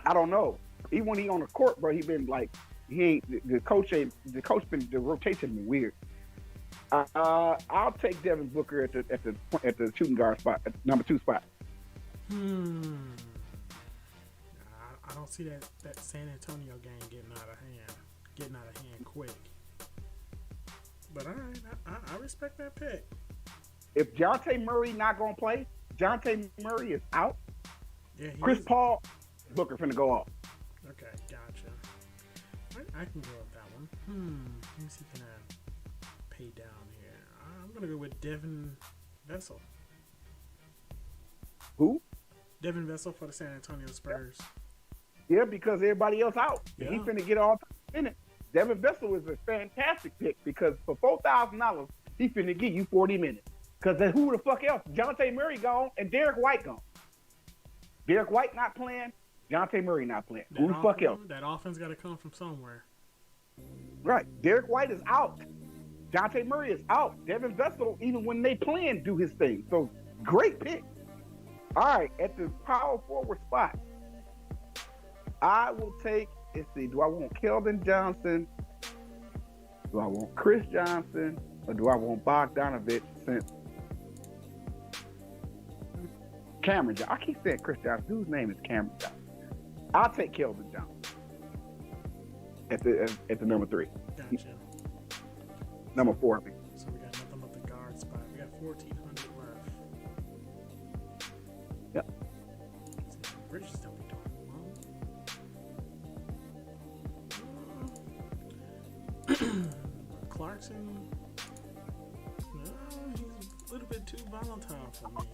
S1: I don't know. Even when he on the court, bro, he been like the coach been the rotation been weird. I'll take Devin Booker at the shooting guard spot, at number 2 spot.
S2: I I don't see that San Antonio game getting out of hand quick. But all right, I respect that pick.
S1: If Dejounte Murray not gonna play, Dejounte Murray is out.
S2: Yeah,
S1: Chris Paul, Booker finna go off.
S2: Okay, gotcha. I can go with that one. Let me see, can I pay down here? I'm gonna go with Devin Vessel.
S1: Who?
S2: Devin Vessel for the San Antonio Spurs.
S1: Yeah, because everybody else out.
S2: Yeah.
S1: He finna get all in it. Devin Vessel is a fantastic pick because for $4,000, he finna give you 40 minutes. Because then who the fuck else? Dejounte Murray gone and Derek White gone. Derek White not playing. Dejounte Murray not playing. Who the fuck else?
S2: That offense got to come from somewhere.
S1: Right. Derek White is out. Dejounte Murray is out. Devin Vessel, even when they playing, do his thing. So, great pick. All right, at the power forward spot, I will take, let's see, do I want Kelvin Johnson? Do I want Chris Johnson? Or do I want Bogdanovich since Cameron Johnson? I keep saying Chris Johnson. Whose name is Cameron Johnson? I'll take Kelvin Johnson at the number 3.
S2: Gotcha.
S1: Number 4, I mean.
S2: So we got nothing but the guard spot. We got 1,400 left.
S1: Yep.
S2: Bridges don't be doing well. Clarkson. No, he's a little bit too volatile for me.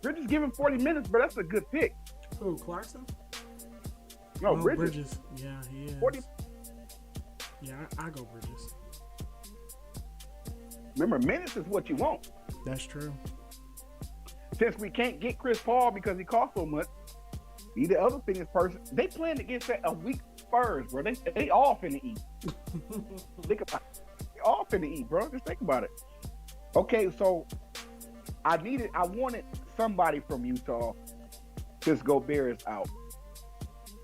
S1: Bridges giving 40 minutes, but that's a good pick.
S2: Who, Clarkson?
S1: No,
S2: Oh,
S1: Bridges.
S2: Yeah, he is.
S1: 40.
S2: Yeah, I go Bridges.
S1: Remember, minutes is what you want.
S2: That's true.
S1: Since we can't get Chris Paul because he costs so much, the other thing is they playing against a weak Spurs, bro. They all finna eat. Think about it. They all finna eat, bro. Just think about it. Okay, so I wanted somebody from Utah since Gobert is out.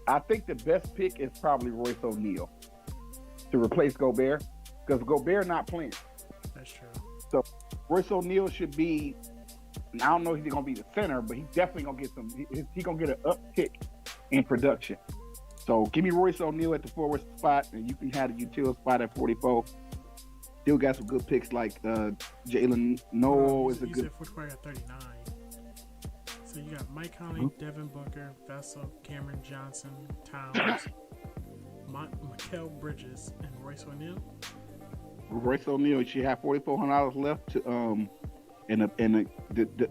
S1: I think the best pick is probably Royce O'Neal to replace Gobert because Gobert not playing.
S2: That's true.
S1: So Royce O'Neal should be, I don't know if he's going to be the center, but he's definitely going to get he's going to get an uptick in production. So give me Royce O'Neal at the forward spot, and you can have the utility spot at 44. Still got some good picks like Jalen Noel is a good.
S2: You said 44 at 39. So you got Mike Conley, Devin Booker, Vessel, Cameron Johnson, Towns, Mikal Bridges, and Royce O'Neal.
S1: Royce O'Neal should have $4,400 left to and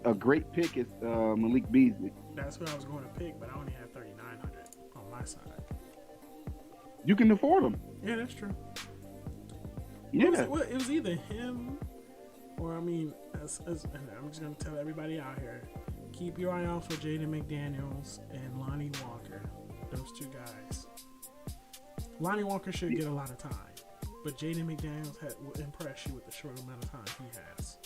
S1: a great pick is Malik Beasley.
S2: That's what I was going to pick, but I only have 3,900 on my side.
S1: You can afford them.
S2: Yeah, that's true.
S1: Yeah,
S2: it was either him or and I'm just going to tell everybody out here, keep your eye out for Jaden McDaniels and Lonnie Walker. Those two guys. Lonnie Walker should get a lot of time, but Jaden McDaniels will impress you with the short amount of time he has.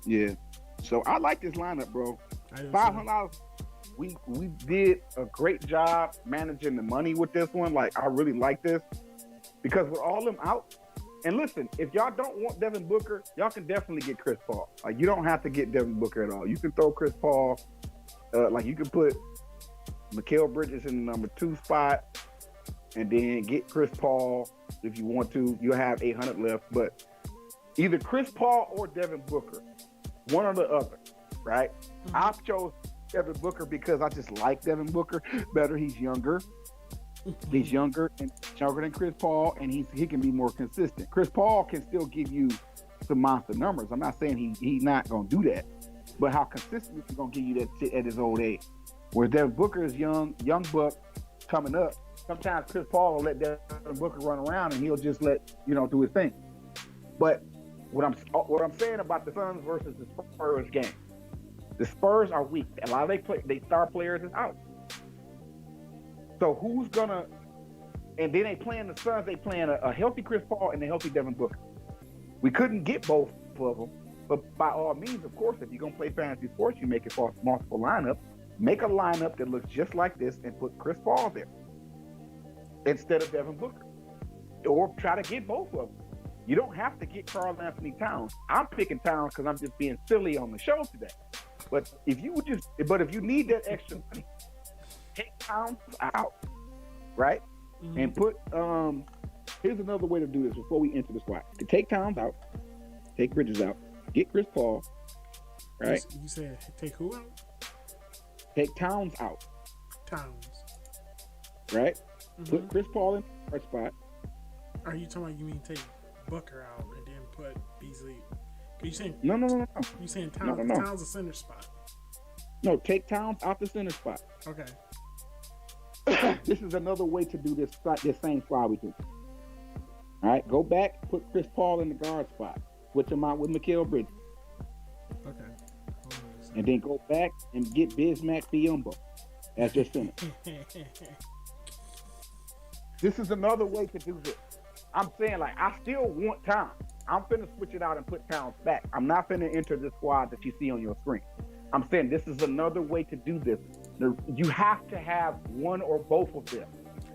S1: Yeah. So I like this lineup, bro. $500. We did a great job managing the money with this one. Like, I really like this because with all them out. And listen, if y'all don't want Devin Booker, y'all can definitely get Chris Paul. Like, you don't have to get Devin Booker at all. You can throw Chris Paul. Like, you can put Mikal Bridges in the number 2 spot and then get Chris Paul if you want to. You'll have 800 left. But either Chris Paul or Devin Booker, one or the other, right? Mm-hmm. I chose Devin Booker because I just like Devin Booker better. He's younger. He's younger than Chris Paul, and he can be more consistent. Chris Paul can still give you some monster numbers. I'm not saying he's not going to do that, but how consistent is he going to give you that shit at his old age? Where Devin Booker is young buck coming up. Sometimes Chris Paul will let Devin Booker run around, and he'll just let do his thing. But what I'm saying about the Suns versus the Spurs game, the Spurs are weak. A lot of they star players is out. So who's gonna? And then they playing the Suns. They playing a healthy Chris Paul and a healthy Devin Booker. We couldn't get both of them, but by all means, of course, if you're gonna play fantasy sports, you make it for multiple lineups. Make a lineup that looks just like this and put Chris Paul there instead of Devin Booker, or try to get both of them. You don't have to get Karl Anthony Towns. I'm picking Towns because I'm just being silly on the show today. But if you need that extra money, take Towns out, right?
S2: Mm-hmm.
S1: And put here's another way to do this before we enter the squad. To take Towns out, take Bridges out, get Chris Paul, right?
S2: You said take who out?
S1: Take Towns out,
S2: Towns.
S1: right?
S2: Mm-hmm.
S1: Put Chris Paul in the first spot.
S2: Are you talking about you mean take Booker out and then put Beasley? You saying
S1: No.
S2: You saying Towns?
S1: No.
S2: Towns a center spot.
S1: No, take Towns out the center spot.
S2: Okay.
S1: This is another way to do this same squad we do. All right, go back, put Chris Paul in the guard spot, switch him out with Mikal Bridges,
S2: Okay. Hold on a second.
S1: and then go back and get Bismack Biyombo as your center. This is another way to do this. I'm saying, like, I still want Towns. I'm finna switch it out and put Towns back. I'm not finna enter the squad that you see on your screen. I'm saying this is another way to do this. You have to have one or both of them.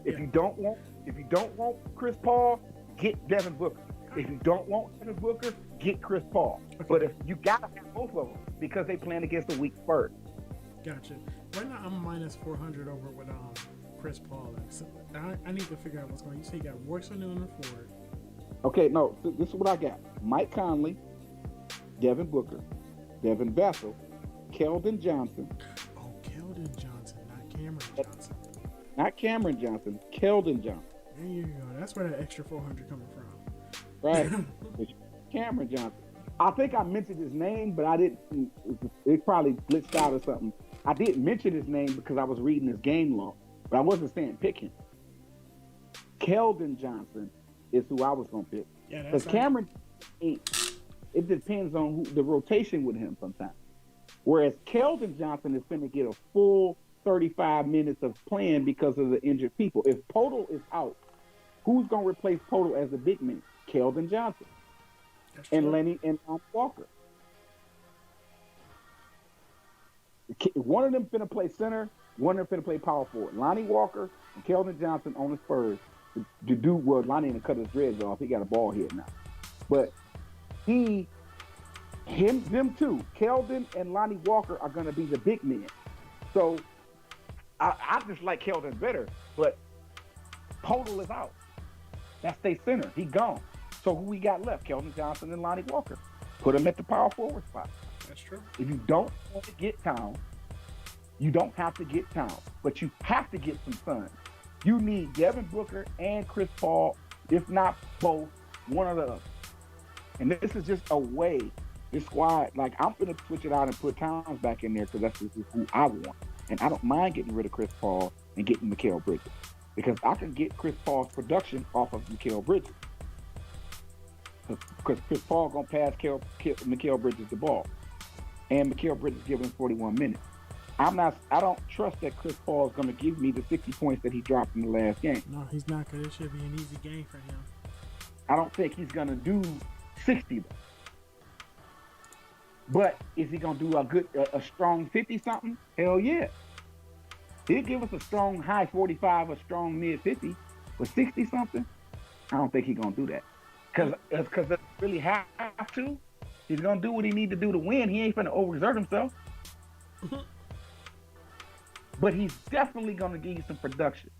S1: If you don't want Chris Paul, get Devin Booker. If you don't want Devin Booker, get Chris Paul.
S2: Okay.
S1: But if you gotta have both of them because they playing against the weak Spurs.
S2: Gotcha. Right now I'm minus 400 over with Chris Paul. So I need to figure out what's going on. You say you got Royce O'Neal in the forward.
S1: Okay, no, this is what I got. Mike Conley, Devin Booker, Devin Vassell, Kelvin Johnson.
S2: Oh, Keldon Johnson, not Cameron Johnson.
S1: Not Cameron Johnson, Kelvin Johnson.
S2: There you go. That's where that extra 400 coming from.
S1: Right? Cameron Johnson. I think I mentioned his name, but I didn't. It probably glitched out or something. I did mention his name because I was reading his game log, but I wasn't saying pick him. Keldon Johnson is who I was going to pick.
S2: Yeah,
S1: Because Cameron, it depends on who the rotation with him sometimes. Whereas Keldon Johnson is going to get a full 35 minutes of playing because of the injured people. If Podol is out, who's going to replace Podol as the big man? Keldon Johnson and Lenny and Walker. One of them finna play center. One of them finna play power forward. Lonnie Walker and Keldon Johnson on the Spurs to do what Lonnie didn't cut his dreads off. He got a ball head now, but them two, Keldon and Lonnie Walker are gonna be the big men. So I just like Keldon better, but Podol is out. That's their center. He gone. So who we got left? Kelvin Johnson and Lonnie Walker. Put them at the power forward spot.
S2: That's true.
S1: If you don't want to get Towns, you don't have to get Towns, but you have to get some sun. You need Devin Booker and Chris Paul, if not both, one or the other. And this is just a way, this squad, like I'm going to switch it out and put Towns back in there because that's just who I want. And I don't mind getting rid of Chris Paul and getting Mikal Bridges because I can get Chris Paul's production off of Mikal Bridges. Because Chris Paul going to pass Mikal Bridges the ball. And Mikal Bridges giving him 41 minutes. I don't trust that Chris Paul is going to give me the 60 points that he dropped in the last game.
S2: No, he's not, because it should be an easy game for him.
S1: I don't think he's going to do 60 though. But is he going to do a strong 50-something? Hell yeah. He'll give us a strong high 45, a strong mid 50, but 60-something? I don't think he's going to do that. Because it really have to. He's going to do what he need to do to win. He ain't going to overexert himself. But he's definitely going to give you some production.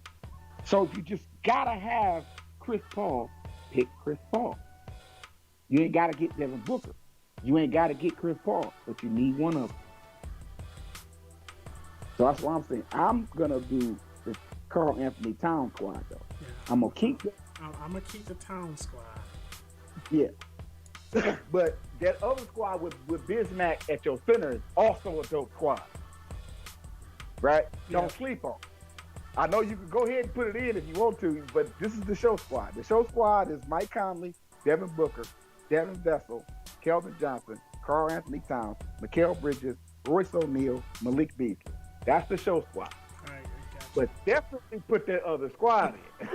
S1: So if you just got to have Chris Paul, pick Chris Paul. You ain't got to get Devin Booker. You ain't got to get Chris Paul, but you need one of them. So that's what I'm saying. I'm going to do the Karl Anthony Towns squad, though.
S2: Yeah.
S1: I'm going to keep
S2: I'm going to keep the Town squad.
S1: Yeah. But that other squad with Bismack at your center is also a dope squad. Right?
S2: Yeah.
S1: Don't sleep on. I know you can go ahead and put it in if you want to, but this is the show squad. The show squad is Mike Conley, Devin Booker, Devin Vassell, Kelvin Johnson, Karl Anthony Towns, Mikal Bridges, Royce O'Neal, Malik Beasley. That's the show squad.
S2: All right, I got you.
S1: But definitely put that other squad in.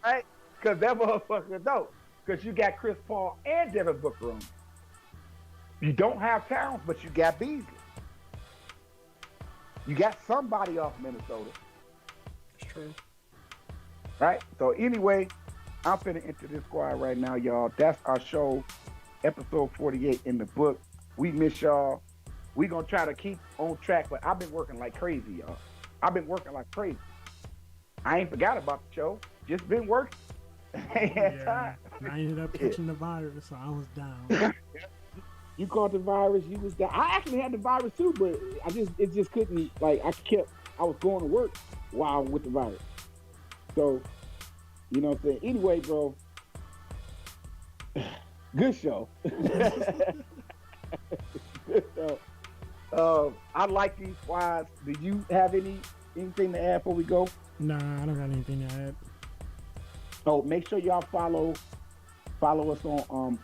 S1: Right? Because that motherfucker dope. Because you got Chris Paul and Devin Booker on. You don't have Towns, but you got Beasley. You got somebody off Minnesota.
S2: It's true.
S1: Right? So anyway, I'm finna enter this squad right now, y'all. That's our show, episode 48 in the book. We miss y'all. We gonna try to keep on track, but I've been working like crazy, y'all. I've been working like crazy. I ain't forgot about the show. Just been working. Ain't had time.
S2: I ended up catching the virus, so I was down.
S4: You caught the virus. You was down. I actually had the virus too, but it just couldn't. Like I was going to work while with the virus. So, you know what I'm saying. Anyway, bro, good show. Good show. I like these squads. Do you have anything to add before we go?
S2: Nah, I don't got anything to add.
S1: Oh, make sure y'all follow us on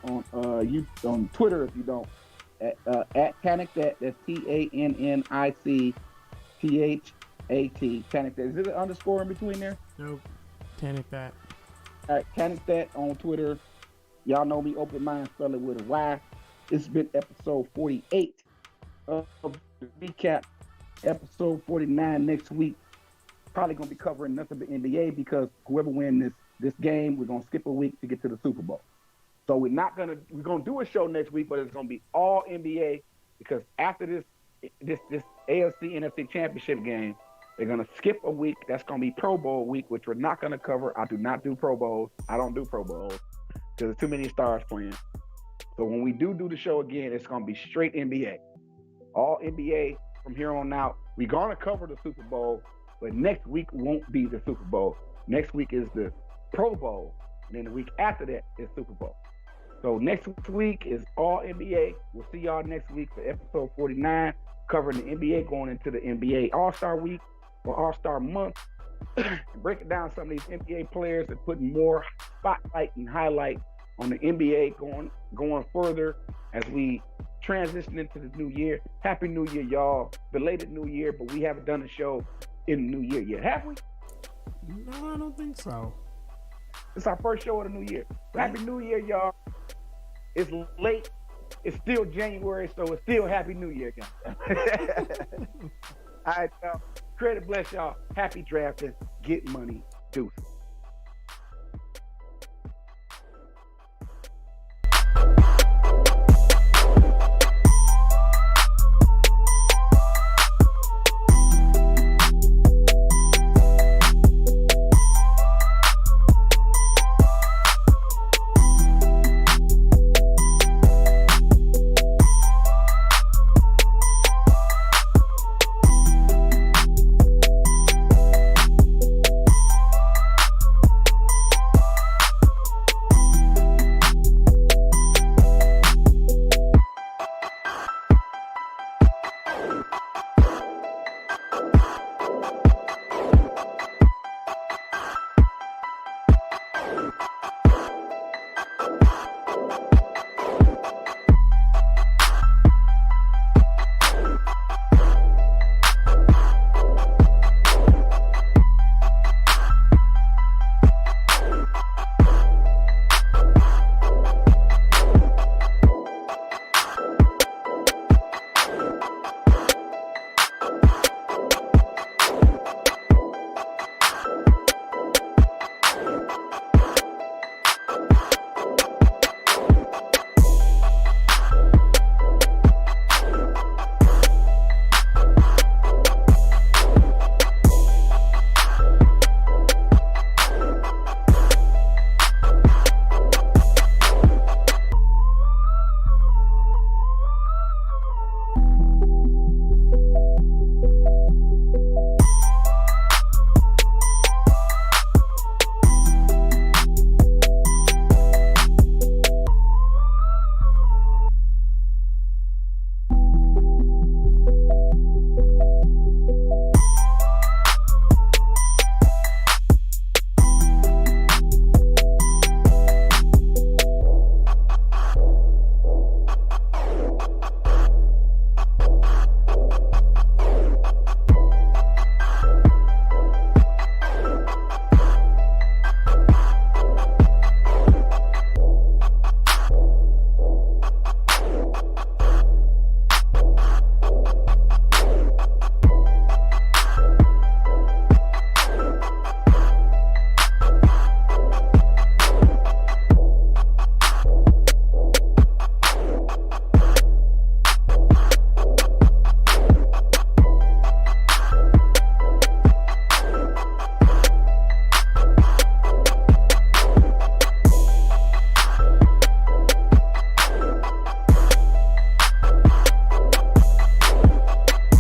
S1: Twitter if you don't at Panic That. That's TANNICTHAT. Panic That. Is it an underscore in between there?
S2: Nope. Panic That.
S1: All right, Panic That on Twitter. Y'all know me, open mind, spell it with a Y. It's been episode 48 of the recap. Episode 49 next week. Probably gonna be covering nothing but NBA because whoever wins this game, we're gonna skip a week to get to the Super Bowl. So we're gonna do a show next week, but it's gonna be all NBA because after this AFC NFC championship game, they're gonna skip a week. That's gonna be Pro Bowl week, which we're not gonna cover. I do not do Pro Bowls. I don't do Pro Bowls because there's too many stars playing. So when we do the show again, it's gonna be straight NBA. All NBA from here on out. We're gonna cover the Super Bowl, but next week won't be the Super Bowl. Next week is the Pro Bowl, and then the week after that is Super Bowl. So next week is all NBA. We'll see y'all next week for episode 49, covering the NBA, going into the NBA All-Star Week or All-Star Month, and breaking down some of these NBA players and putting more spotlight and highlight on the NBA going further as we transition into the new year. Happy New Year, y'all. Belated New Year, but we haven't done a show in the new year yet, have we?
S2: No, I don't think so.
S1: It's our first show of the new year. Happy New Year, y'all. It's late. It's still January, so it's still Happy New Year, guys. All right, y'all. Credit bless y'all. Happy drafting. Get money. Deuces.